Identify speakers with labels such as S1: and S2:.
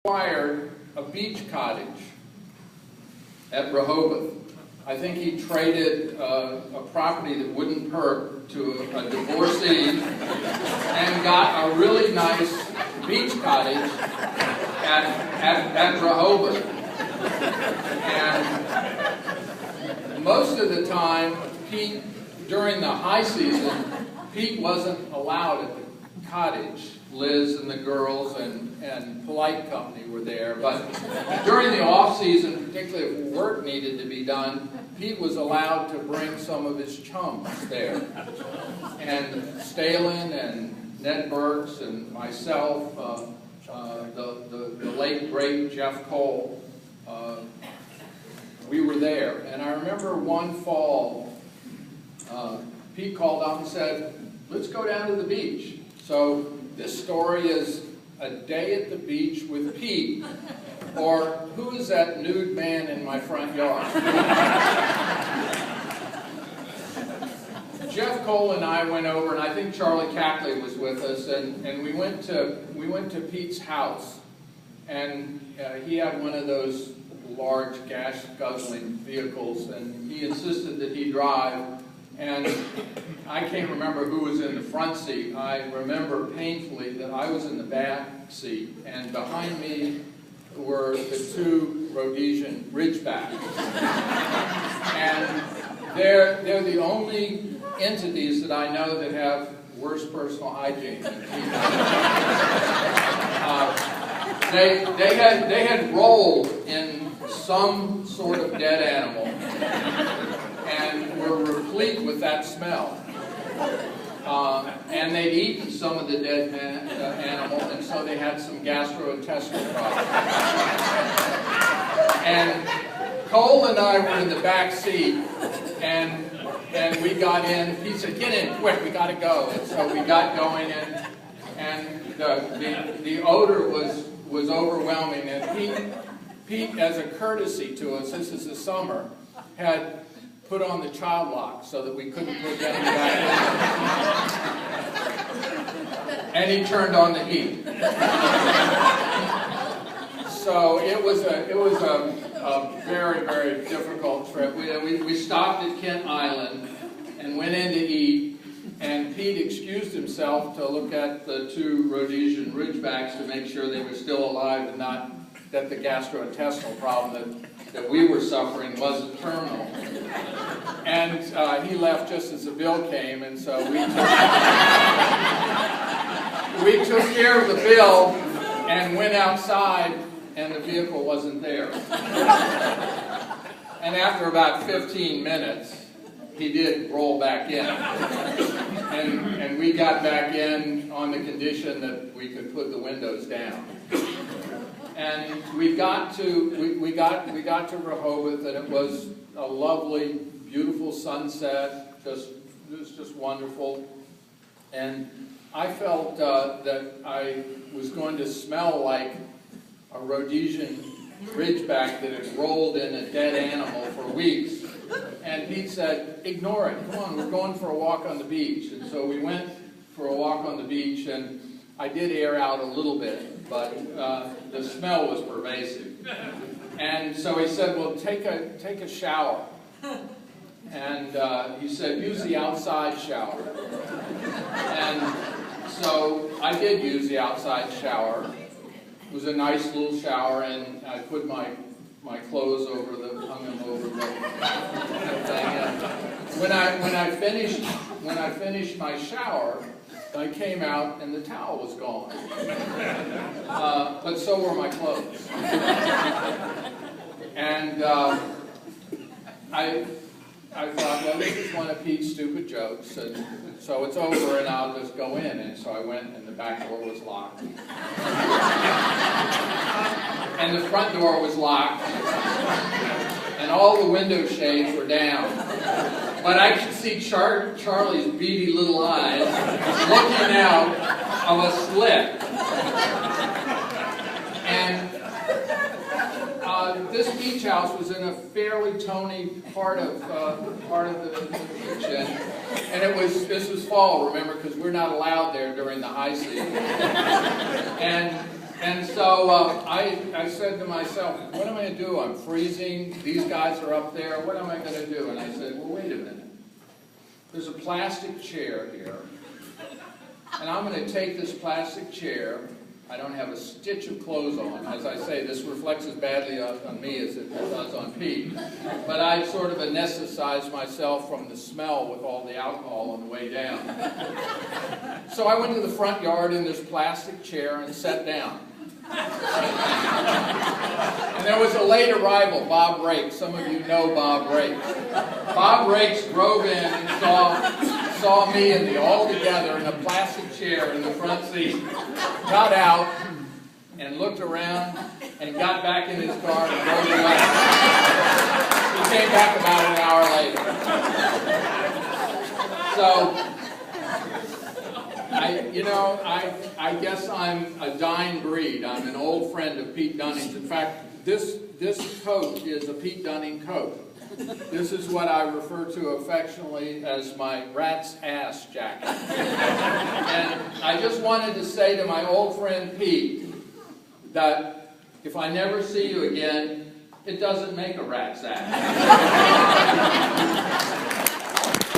S1: acquired a beach cottage at Rehoboth. I think he traded a property that wouldn't hurt to a divorcee and got a really nice beach cottage at Rehoboth. And most of the time, Pete, during the high season, Pete wasn't allowed at the cottage. Liz and the girls and polite company were there, but during the off season, particularly if work needed to be done, Pete was allowed to bring some of his chums there. And Stalin and Ned Burks and myself, the late great Jeff Cole, we were there. And I remember one fall, Pete called up and said, "Let's go down to the beach." So this story is a day at the beach with Pete, or who is that nude man in my front yard? Jeff Cole and I went over, and I think Charlie Cackley was with us, and we went to Pete's house, and he had one of those large gas guzzling vehicles, and he insisted that he drive. And I can't remember who was in the front seat. I remember painfully that I was in the back seat, and behind me were the two Rhodesian Ridgebacks. And they're the only entities that I know that have worse personal hygiene than people. They had rolled in some sort of dead animal and were replete with that smell. And they'd eaten some of the dead animal, and so they had some gastrointestinal problems. And Cole and I were in the back seat, and we got in. He said, "Get in quick, we got to go." And so we got going, and the odor was overwhelming. And Pete, as a courtesy to us, this is the summer, had put on the child lock so that we couldn't put them back in. And he turned on the heat. So it was a very, very difficult trip. We stopped at Kent Island and went in to eat, and Pete excused himself to look at the two Rhodesian Ridgebacks to make sure they were still alive and not that the gastrointestinal problem that we were suffering wasn't terminal. And he left just as the bill came, and so we took care of the bill and went outside, and the vehicle wasn't there. And after about 15 minutes, he did roll back in. And we got back in on the condition that we could put the windows down. And we got to Rehoboth, and it was a lovely, beautiful sunset. It was just wonderful. And I felt that I was going to smell like a Rhodesian Ridgeback that had rolled in a dead animal for weeks. And Pete said, "Ignore it. Come on, we're going for a walk on the beach." And so we went for a walk on the beach, and I did air out a little bit, but the smell was pervasive. And so he said, "Well, take a shower." And he said, "Use the outside shower." And so I did use the outside shower. It was a nice little shower, and I put my clothes hung them over the thing. And when I finished my shower, I came out and the towel was gone. But so were my clothes. And I thought, well, this is one of Pete's stupid jokes, and so it's over and I'll just go in. And so I went, and the back door was locked. And the front door was locked. And all the window shades were down. But I could see Charlie's beady little eyes looking out of a slit. And this beach house was in a fairly tony part of the beach, and this was fall, remember, because we're not allowed there during the high season. And And so I said to myself, what am I going to do? I'm freezing. These guys are up there. What am I going to do? And I said, well, wait a minute. There's a plastic chair here. And I'm going to take this plastic chair. I don't have a stitch of clothes on. As I say, this reflects as badly on me as it does on Pete. But I sort of anesthetized myself from the smell with all the alcohol on the way down. So I went to the front yard in this plastic chair and sat down. And there was a late arrival, Bob Rakes. Some of you know Bob Rakes. Bob Rakes drove in and saw me and me all together in a plastic chair in the front seat, got out and looked around and got back in his car and drove away. He came back about an hour later. So, I guess I'm a dying breed. I'm an old friend of Pete Dunning's. In fact, this coat is a Pete Dunning coat. This is what I refer to affectionately as my rat's ass jacket. And I just wanted to say to my old friend Pete that if I never see you again, it doesn't make a rat's ass.